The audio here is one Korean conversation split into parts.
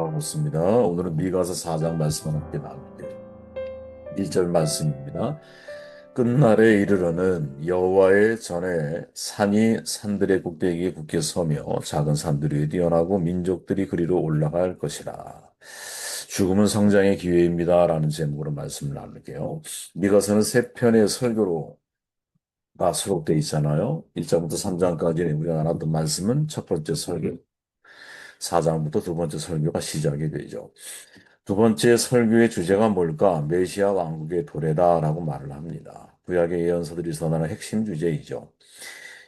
반갑습니다. 오늘은 미가서 4장 말씀을 함께 나눌게요. 1절 말씀입니다. 끝날에 이르러는 여호와의 전에 산이 산들의 꼭대기에 굳게 서며 작은 산들이 뛰어나고 민족들이 그리로 올라갈 것이라. 죽음은 성장의 기회입니다. 라는 제목으로 말씀을 나눌게요. 미가서는 세 편의 설교로가 수록되어 있잖아요. 1장부터 3장까지 우리가 나눴던 말씀은 첫 번째 설교, 4장부터 두 번째 설교가 시작이 되죠. 두 번째 설교의 주제가 뭘까? 메시아 왕국의 도래다라고 말을 합니다. 구약의 예언서들이 선언하는 핵심 주제이죠.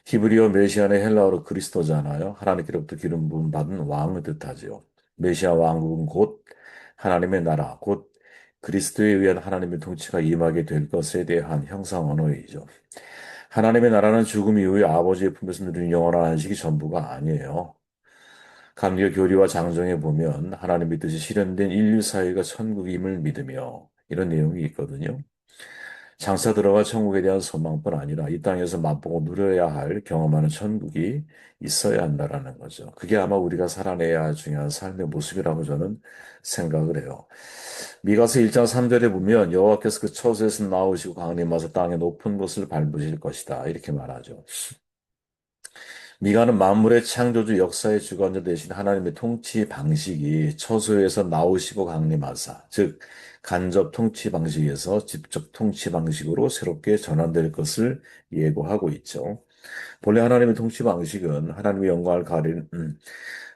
히브리어 메시아는 헬라어로 그리스도잖아요. 하나님께로부터 기름 부음 받은 왕을 뜻하죠. 메시아 왕국은 곧 하나님의 나라, 곧 그리스도에 의한 하나님의 통치가 임하게 될 것에 대한 형상 언어이죠. 하나님의 나라는 죽음 이후에 아버지의 품에서 누리는 영원한 안식이 전부가 아니에요. 감리교 교리와 장정에 보면 하나님의 뜻이 실현된 인류 사회가 천국임을 믿으며 이런 내용이 있거든요. 장사 들어가 천국에 대한 소망뿐 아니라 이 땅에서 맛보고 누려야 할 경험하는 천국이 있어야 한다라는 거죠. 그게 아마 우리가 살아내야 할 중요한 삶의 모습이라고 저는 생각을 해요. 미가서 1장 3절에 보면 여호와께서 그 처소에서 나오시고 강림하사 땅의 높은 곳을 밟으실 것이다. 이렇게 말하죠. 미가는 만물의 창조주 역사의 주관자 대신 하나님의 통치 방식이 처소에서 나오시고 강림하사, 즉 간접 통치 방식에서 직접 통치 방식으로 새롭게 전환될 것을 예고하고 있죠. 본래 하나님의 통치 방식은 하나님의 영광을 가린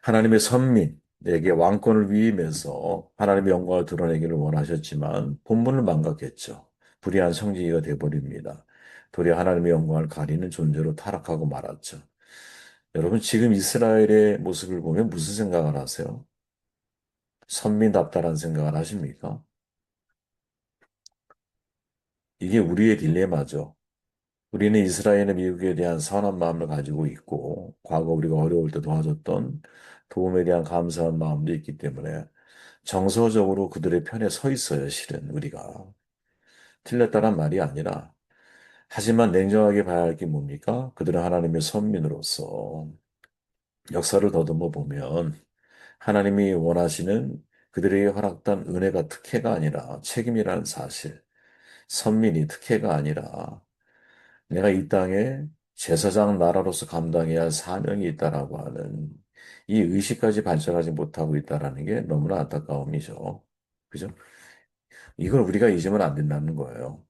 하나님의 선민에게 왕권을 위임해서 하나님의 영광을 드러내기를 원하셨지만 본분을 망각했죠. 불의한 성지기가 되어버립니다. 도리어 하나님의 영광을 가리는 존재로 타락하고 말았죠. 여러분, 지금 이스라엘의 모습을 보면 무슨 생각을 하세요? 선민답다라는 생각을 하십니까? 이게 우리의 딜레마죠. 우리는 이스라엘의 미국에 대한 선한 마음을 가지고 있고, 과거 우리가 어려울 때 도와줬던 도움에 대한 감사한 마음도 있기 때문에 정서적으로 그들의 편에 서 있어요, 실은 우리가. 틀렸다란 말이 아니라, 하지만 냉정하게 봐야 할 게 뭡니까? 그들은 하나님의 선민으로서 역사를 더듬어 보면 하나님이 원하시는 그들에게 허락된 은혜가 특혜가 아니라 책임이라는 사실, 선민이 특혜가 아니라 내가 이 땅에 제사장 나라로서 감당해야 할 사명이 있다라고 하는 이 의식까지 발전하지 못하고 있다라는 게 너무나 안타까움이죠. 그죠? 이걸 우리가 잊으면 안 된다는 거예요.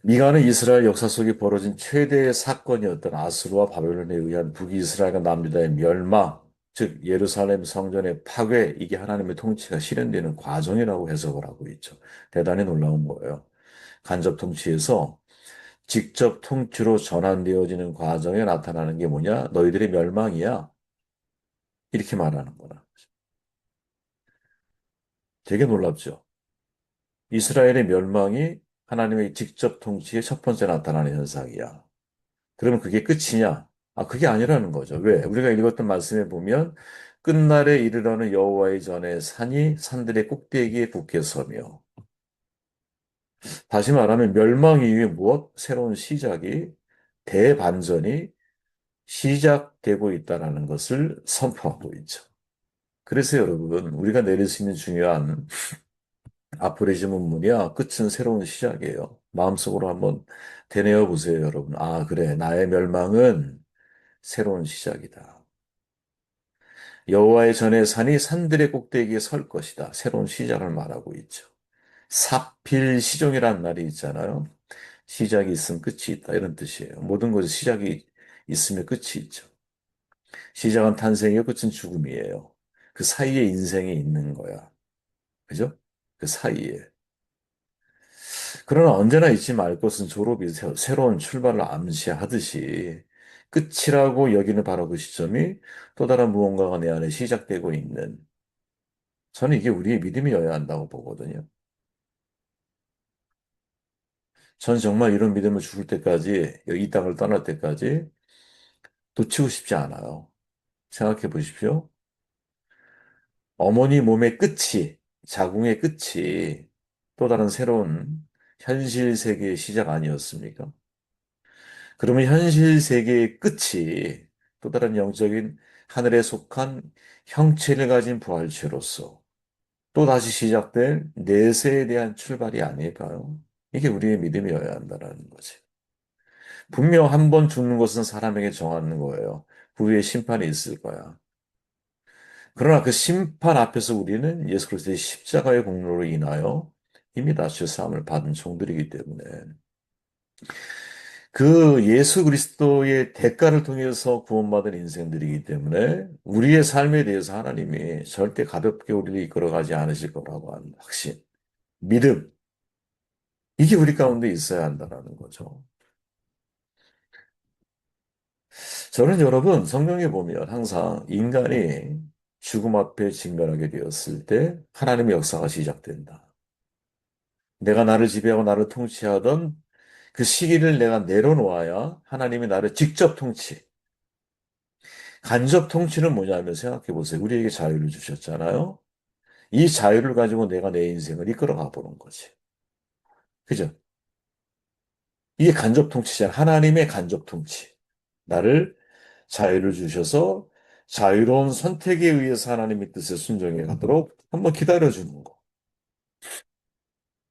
미가는 이스라엘 역사 속에 벌어진 최대의 사건이었던 아수르와 바벨론에 의한 북이스라엘과 남유다의 멸망, 즉 예루살렘 성전의 파괴, 이게 하나님의 통치가 실현되는 과정이라고 해석을 하고 있죠. 대단히 놀라운 거예요. 간접 통치에서 직접 통치로 전환되어지는 과정에 나타나는 게 뭐냐? 너희들의 멸망이야. 이렇게 말하는 거라. 되게 놀랍죠. 이스라엘의 멸망이 하나님의 직접 통치의 첫 번째 나타나는 현상이야. 그러면 그게 끝이냐? 아, 그게 아니라는 거죠. 왜? 우리가 읽었던 말씀에 보면 끝날에 이르러는 여호와의 전에 산이 산들의 꼭대기에 굳게 서며 다시 말하면 멸망 이후에 무엇? 새로운 시작이 대반전이 시작되고 있다는 것을 선포하고 있죠. 그래서 여러분, 우리가 내릴 수 있는 중요한 아포리즘 문문이야. 끝은 새로운 시작이에요. 마음속으로 한번 되뇌어 보세요, 여러분. 아, 그래. 나의 멸망은 새로운 시작이다. 여호와의 전에 산이 산들의 꼭대기에 설 것이다. 새로운 시작을 말하고 있죠. 사필시종이라는 말이 있잖아요. 시작이 있으면 끝이 있다. 이런 뜻이에요. 모든 것에 시작이 있으면 끝이 있죠. 시작은 탄생이요, 끝은 죽음이에요. 그 사이에 인생이 있는 거야. 그죠? 그 사이에. 그러나 언제나 잊지 말 것은 졸업이 새로운 출발을 암시하듯이 끝이라고 여기는 바로 그 시점이 또 다른 무언가가 내 안에 시작되고 있는 저는 이게 우리의 믿음이어야 한다고 보거든요. 저는 정말 이런 믿음을 죽을 때까지, 이 땅을 떠날 때까지 놓치고 싶지 않아요. 생각해 보십시오. 어머니 몸의 끝이, 자궁의 끝이 또 다른 새로운 현실 세계의 시작 아니었습니까? 그러면 현실 세계의 끝이 또 다른 영적인 하늘에 속한 형체를 가진 부활체로서 또 다시 시작될 내세에 대한 출발이 아닐까요? 이게 우리의 믿음이어야 한다는 거지. 분명 한 번 죽는 것은 사람에게 정하는 거예요. 그 후에 심판이 있을 거야. 그러나 그 심판 앞에서 우리는 예수 그리스도의 십자가의 공로로 인하여 이미 다 죄사함을 받은 종들이기 때문에 그 예수 그리스도의 대가를 통해서 구원받은 인생들이기 때문에 우리의 삶에 대해서 하나님이 절대 가볍게 우리를 이끌어가지 않으실 거라고 하는 확신, 믿음, 이게 우리 가운데 있어야 한다는 거죠. 저는 여러분 성경에 보면 항상 인간이 죽음 앞에 직면하게 되었을 때 하나님의 역사가 시작된다. 내가 나를 지배하고 나를 통치하던 그 시기를 내가 내려놓아야 하나님이 나를 직접 통치, 간접 통치는 뭐냐면 생각해 보세요. 우리에게 자유를 주셨잖아요. 이 자유를 가지고 내가 내 인생을 이끌어가 보는 거지. 그죠? 이게 간접 통치잖아. 하나님의 간접 통치. 나를 자유를 주셔서 자유로운 선택에 의해서 하나님의 뜻에 순종해 가도록 한번 기다려주는 거.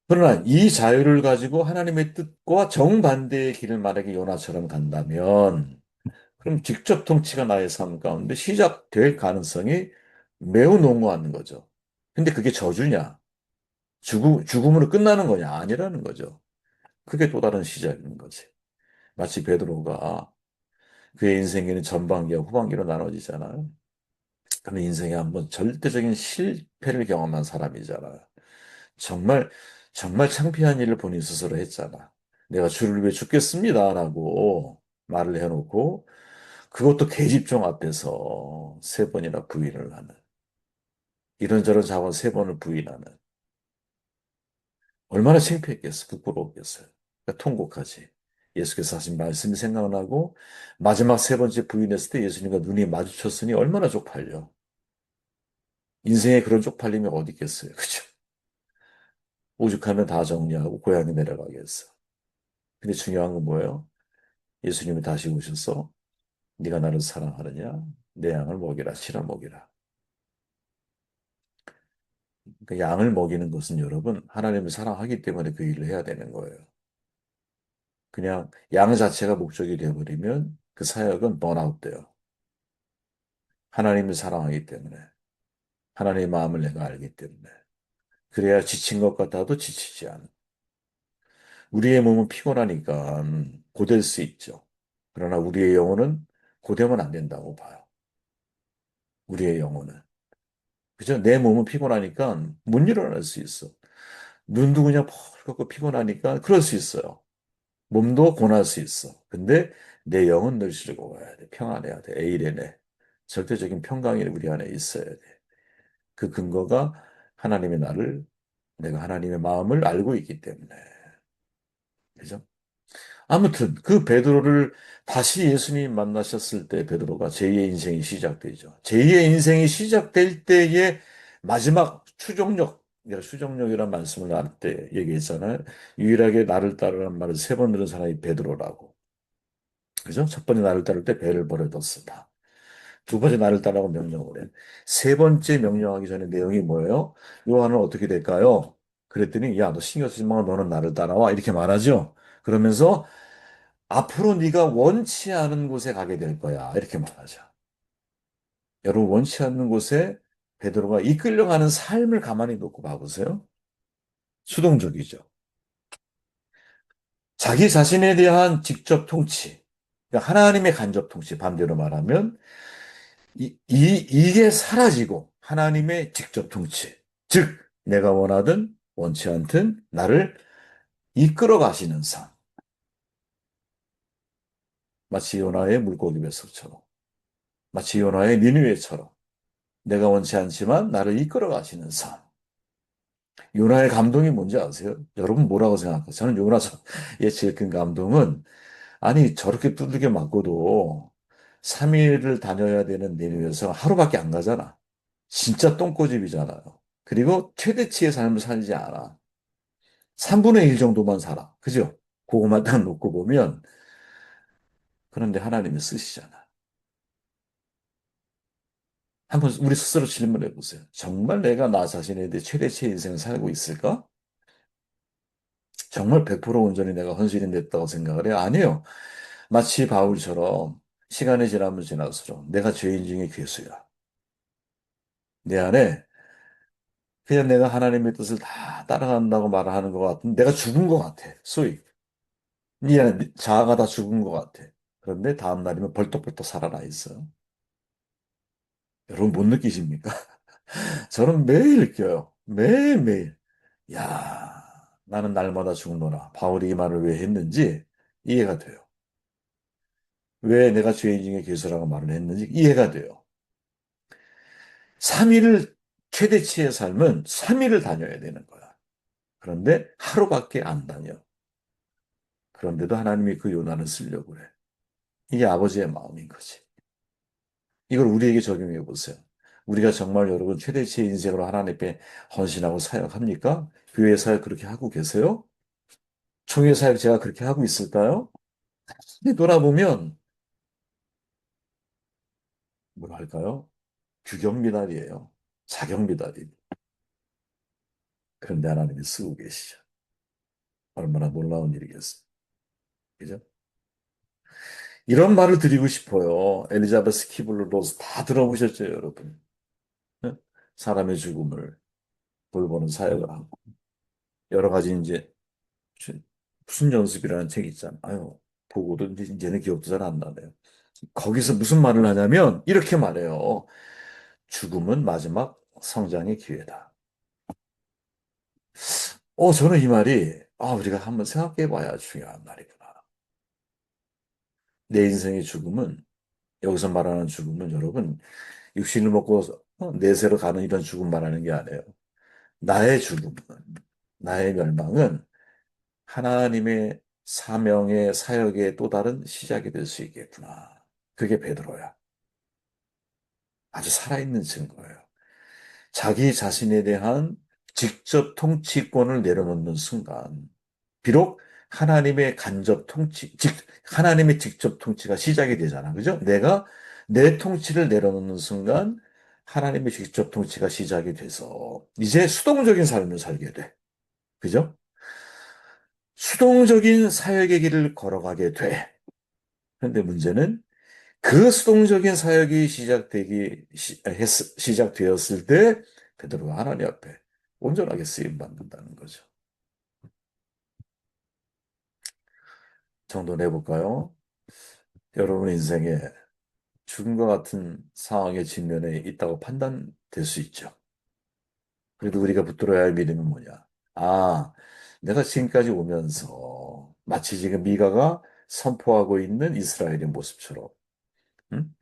그러나 이 자유를 가지고 하나님의 뜻과 정반대의 길을 만약에 요나처럼 간다면 그럼 직접 통치가 나의 삶 가운데 시작될 가능성이 매우 농후한 거죠. 근데 그게 저주냐? 죽음으로 끝나는 거냐? 아니라는 거죠. 그게 또 다른 시작인 거지. 마치 베드로가 그의 인생에는 전반기와 후반기로 나눠지잖아요. 그는 인생에 한번 절대적인 실패를 경험한 사람이잖아요. 정말, 정말 창피한 일을 본인 스스로 했잖아. 내가 주를 위해 죽겠습니다라고 말을 해놓고 그것도 계집종 앞에서 세 번이나 부인을 하는, 이런저런 자원 세 번을 부인하는, 얼마나 창피했겠어, 부끄러웠겠어요. 그러니까 통곡하지. 예수께서 하신 말씀이 생각나고, 마지막 세 번째 부인했을 때 예수님과 눈이 마주쳤으니 얼마나 쪽팔려. 인생에 그런 쪽팔림이 어디 있겠어요. 그죠? 오죽하면 다 정리하고 고향에 내려가겠어. 근데 중요한 건 뭐예요? 예수님이 다시 오셔서, 네가 나를 사랑하느냐? 내 양을 먹이라, 치라 먹이라. 그 양을 먹이는 것은 여러분, 하나님을 사랑하기 때문에 그 일을 해야 되는 거예요. 그냥 양 자체가 목적이 되어버리면 그 사역은 번아웃 돼요. 하나님을 사랑하기 때문에. 하나님의 마음을 내가 알기 때문에. 그래야 지친 것 같아도 지치지 않아. 우리의 몸은 피곤하니까 고될 수 있죠. 그러나 우리의 영혼은 고되면 안 된다고 봐요. 우리의 영혼은. 그죠? 내 몸은 피곤하니까 못 일어날 수 있어. 눈도 그냥 펄겋고 피곤하니까 그럴 수 있어요. 몸도 고날 수 있어. 근데 내 영은 늘 즐거워야 돼. 평안해야 돼. 에이레네. 절대적인 평강이 우리 안에 있어야 돼. 그 근거가 하나님의 나를, 내가 하나님의 마음을 알고 있기 때문에. 그죠? 아무튼 그 베드로를 다시 예수님 만나셨을 때 베드로가 제2의 인생이 시작되죠. 제2의 인생이 시작될 때의 마지막 추종력, 내가 추종력이라는 말씀을 나눌 때 얘기했잖아요. 유일하게 나를 따르라는 말을 세 번 들은 사람이 베드로라고. 그죠? 첫 번째 나를 따를 때 배를 버려뒀습니다. 두 번째 나를 따르라고 명령을 해. 세 번째 명령하기 전에 내용이 뭐예요? 요한은 어떻게 될까요? 그랬더니 야, 너 신경 쓰지 마. 너는 나를 따라와. 이렇게 말하죠. 그러면서 앞으로 네가 원치 않은 곳에 가게 될 거야. 이렇게 말하죠. 여러분 원치 않는 곳에 베드로가 이끌려가는 삶을 가만히 놓고 봐보세요. 수동적이죠. 자기 자신에 대한 직접 통치, 그러니까 하나님의 간접 통치, 반대로 말하면 이게 사라지고 하나님의 직접 통치. 즉, 내가 원하든 원치 않든 나를 이끌어 가시는 삶. 마치 요나의 물고기 뱃속처럼. 마치 요나의 니느웨처럼. 내가 원치 않지만 나를 이끌어 가시는 삶. 요나의 감동이 뭔지 아세요? 여러분 뭐라고 생각하세요? 저는 요나의 제일 큰 감동은 아니 저렇게 두들겨 맞고도 3일을 다녀야 되는 니느웨에서 하루밖에 안 가잖아. 진짜 똥꼬집이잖아요. 그리고 최대치의 삶을 살지 않아. 3분의 1 정도만 살아. 그죠? 그거만 딱 놓고 보면, 그런데 하나님이 쓰시잖아. 한번 우리 스스로 질문해 보세요. 정말 내가 나 자신에 대해 최대치의 인생을 살고 있을까? 정말 100% 온전히 내가 헌신이 됐다고 생각을 해요? 아니에요. 마치 바울처럼 시간이 지나면 지날수록 내가 죄인 중에 괴수야. 내 안에 그냥 내가 하나님의 뜻을 다 따라간다고 말하는 것 같은 내가 죽은 것 같아. 소위. 네 안에 자아가 다 죽은 것 같아. 그런데 다음 날이면 벌떡벌떡 살아나 있어요. 여러분 못 느끼십니까? 저는 매일 느껴요. 매일매일. 야, 나는 날마다 죽노라. 바울이 이 말을 왜 했는지 이해가 돼요. 왜 내가 죄인 중에 괴수라고 말을 했는지 이해가 돼요. 3일을 최대치의 삶은 3일을 다녀야 되는 거야. 그런데 하루밖에 안 다녀. 그런데도 하나님이 그 요난을 쓰려고 해. 이게 아버지의 마음인 거지. 이걸 우리에게 적용해 보세요. 우리가 정말 여러분 최대치의 인생으로 하나님께 헌신하고 사역합니까? 교회 사역 그렇게 하고 계세요? 총회 사역 제가 그렇게 하고 있을까요? 근데 돌아보면 뭐라 할까요? 규경미달이에요. 자경미달이. 그런데 하나님이 쓰고 계시죠. 얼마나 놀라운 일이겠어요. 그죠? 이런 말을 드리고 싶어요. 엘리자베스 키블러 로스 다 들어보셨죠, 여러분? 네? 사람의 죽음을 돌보는 사역을 하고 여러 가지 이제 무슨 연습이라는 책이 있잖아요. 아유, 보고도 이제는 기억도 잘 안 나네요. 거기서 무슨 말을 하냐면 이렇게 말해요. 죽음은 마지막 성장의 기회다. 저는 이 말이 우리가 한번 생각해 봐야 중요한 말이구나. 내 인생의 죽음은 여기서 말하는 죽음은 여러분 육신을 먹고 내세로 가는 이런 죽음 말하는 게 아니에요. 나의 죽음, 나의 멸망은 하나님의 사명의 사역의 또 다른 시작이 될 수 있겠구나. 그게 베드로야. 아주 살아있는 증거예요. 자기 자신에 대한 직접 통치권을 내려놓는 순간, 비록 하나님의 간접 통치, 하나님의 직접 통치가 시작이 되잖아. 그죠? 내가 내 통치를 내려놓는 순간, 하나님의 직접 통치가 시작이 돼서, 이제 수동적인 삶을 살게 돼. 그죠? 수동적인 사역의 길을 걸어가게 돼. 그런데 문제는 그 수동적인 사역이 시작되었을 때 베드로가 하나님 앞에 온전하게 쓰임 받는다는 거죠. 정도 내볼까요? 여러분 인생에 죽음과 같은 상황의 직면에 있다고 판단될 수 있죠. 그래도 우리가 붙들어야 할 믿음은 뭐냐? 아, 내가 지금까지 오면서 마치 지금 미가가 선포하고 있는 이스라엘의 모습처럼 응?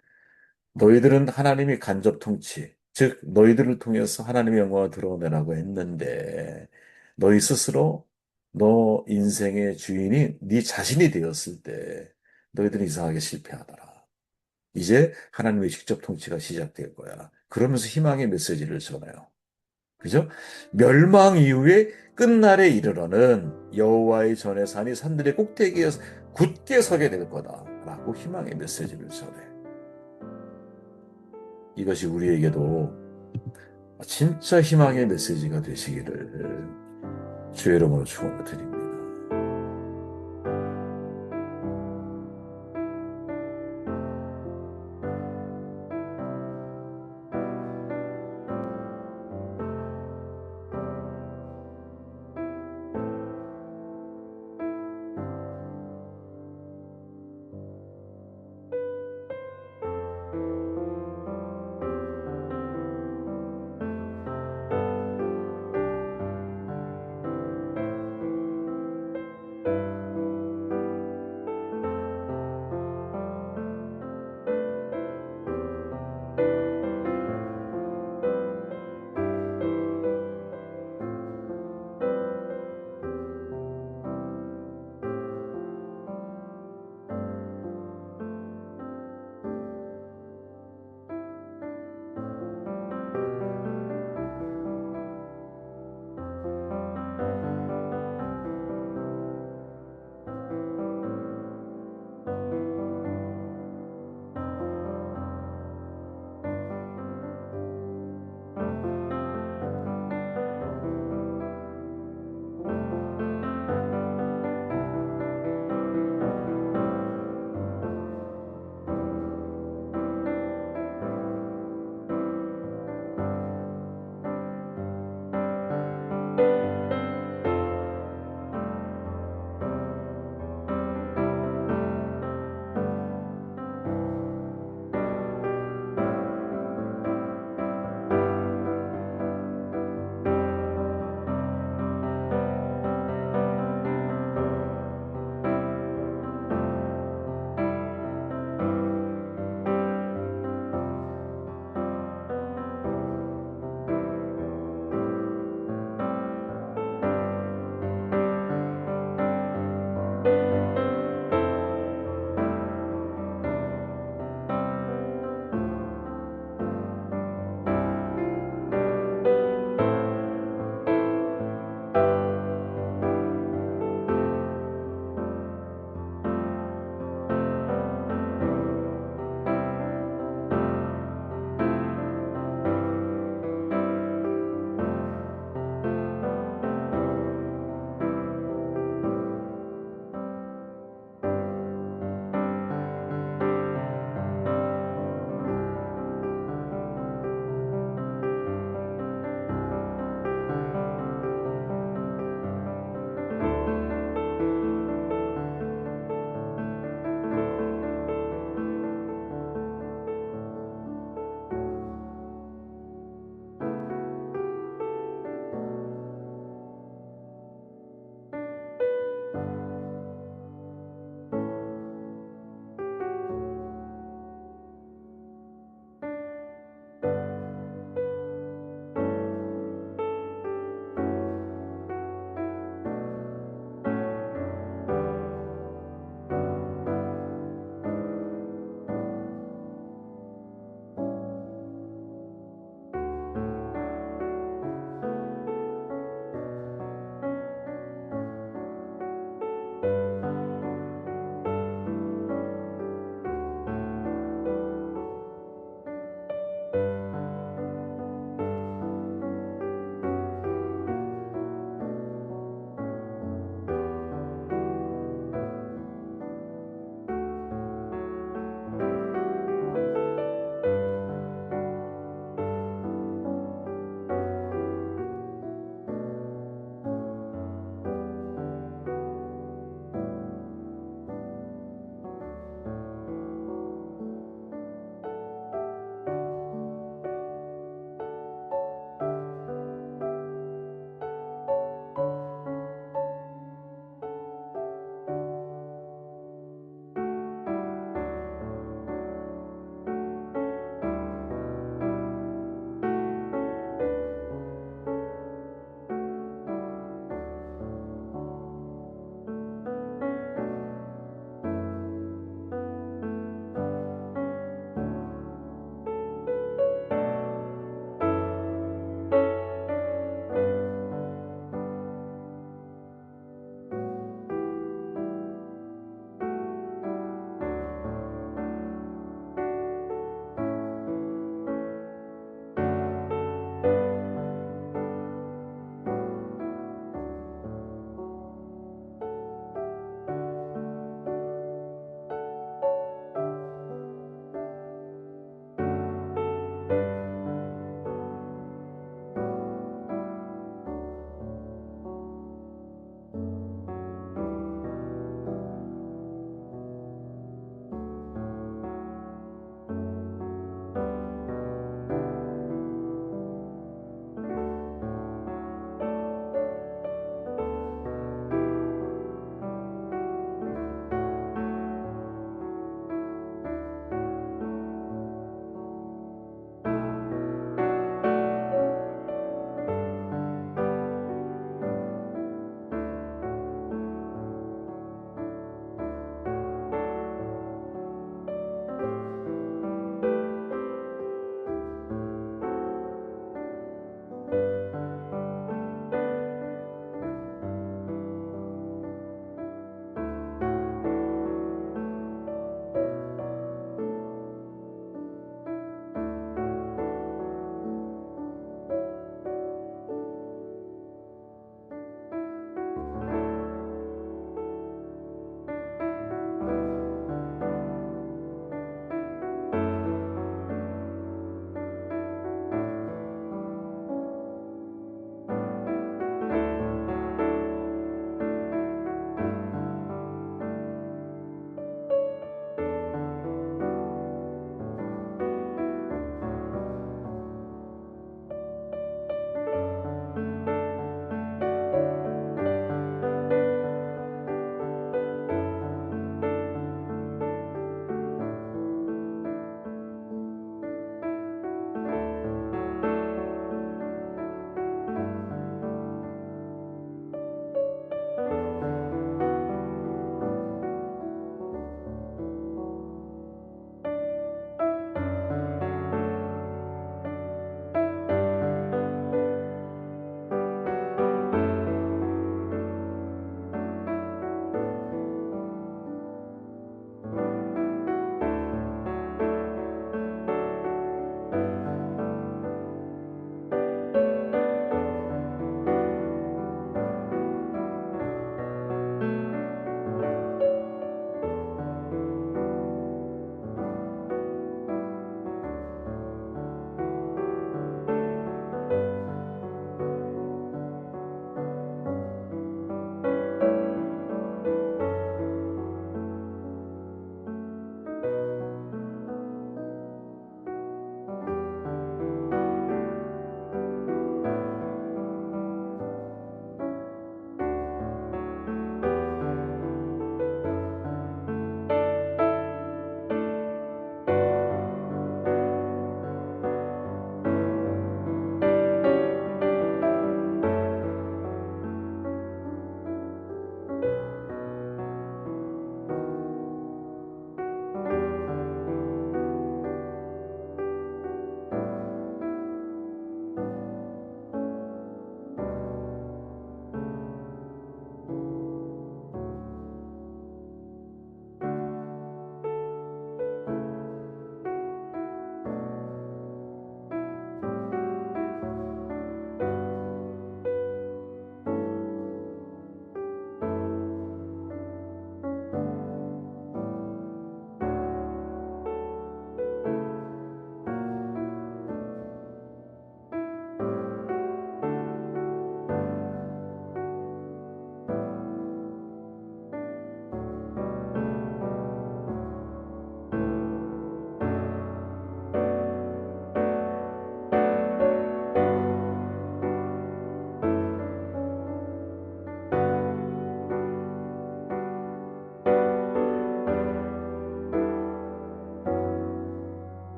너희들은 하나님이 간접 통치, 즉 너희들을 통해서 하나님의 영광을 드러내라고 했는데 너희 스스로 너 인생의 주인이 네 자신이 되었을 때 너희들은 이상하게 실패하더라. 이제 하나님의 직접 통치가 시작될 거야. 그러면서 희망의 메시지를 전해요. 그죠? 멸망 이후에 끝날에 이르러는 여호와의 전에 산이 산들의 꼭대기에서 굳게 서게 될 거다라고 희망의 메시지를 전해. 이것이 우리에게도 진짜 희망의 메시지가 되시기를 주의 이름으로 축원을 드립니다.